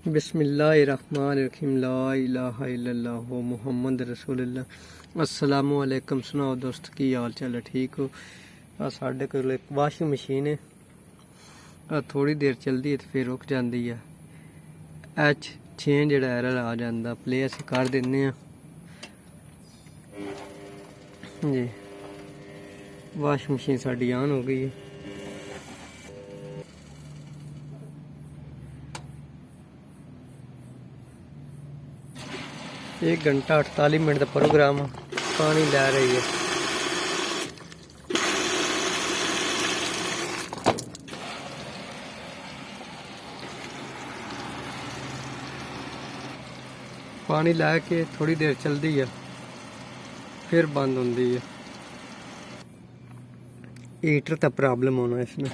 बिस्मिल्लाहिर्रहमानिर्रहीम ला इलाहा इल्लल्लाह मुहम्मद रसूलुल्लाह। अस्सलामु अलैकुम। सुनाओ दोस्त, की हाल चाल है? ठीक हो? साढ़े कोल एक वाशिंग मशीन है, थोड़ी देर चलती है तो फिर रुक जाती है। H6 जो एरर आ जाता, प्ले अस कर देने जी। वाशिंग मशीन साड़ी ऑन हो गई है। एक घंटा 48 मिनट का प्रोग्राम पानी लै रही है। पानी लै के थोड़ी देर चलती है, फिर बंद होती है। हीटर का प्रॉब्लम होना इसमें।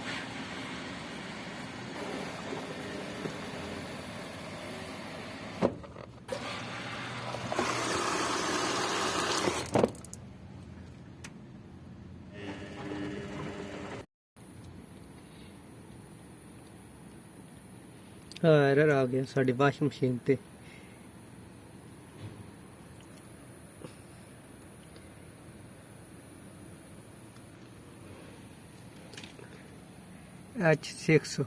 एरर आ गया साड़ी वाशिंग मशीन ते। H6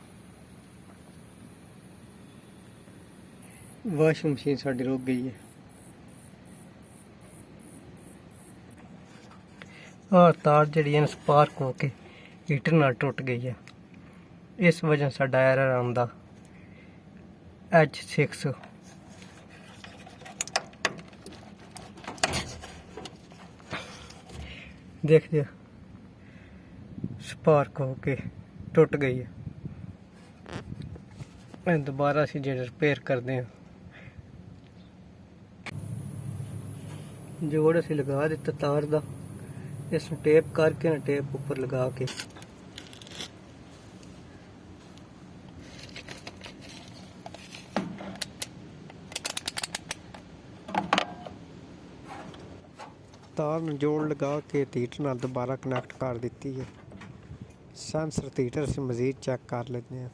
वाशिंग मशीन साड़ी रुक गई है। और तार जी स्पार्क होके हीटर नाल टुट गई है। इस वजह साडा एरर आंदा H6। देख दिया, स्पार्क होके टुट गई है। दोबारा असी जो रिपेयर करते हैं, जोड़ असी लगा दिता तार का। इसमें टेप करके ना टेप ऊपर लगा के तार जोड़ लगा के हीटर नाल दोबारा कनैक्ट कर दी है। सेंसर हीटर से मजीद चेक कर लेते हैं।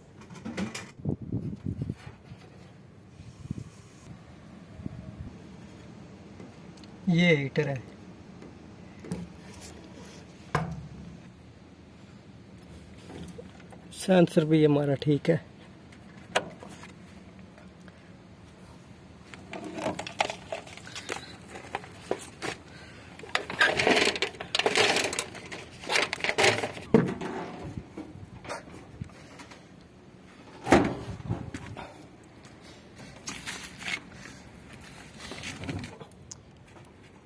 ये हीटर है, सेंसर भी हमारा ठीक है।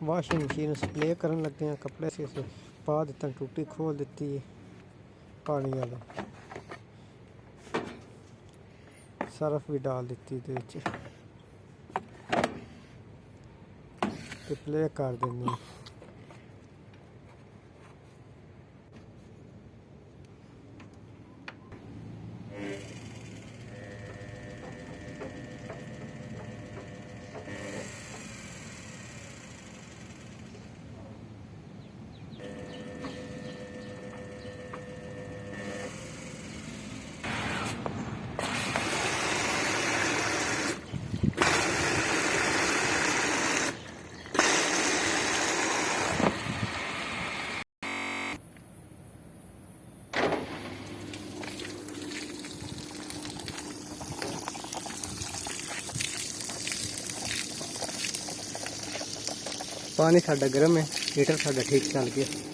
वाशिंग मशीन स्प्रे करन लगे हैं, कपड़े से पा दिता, टूटी खोल दी है पानी वाला, सरफ भी डाल दी प्ले कर देनी। पानी साडा गर्म है, हीटर साडा ठीक चल गया।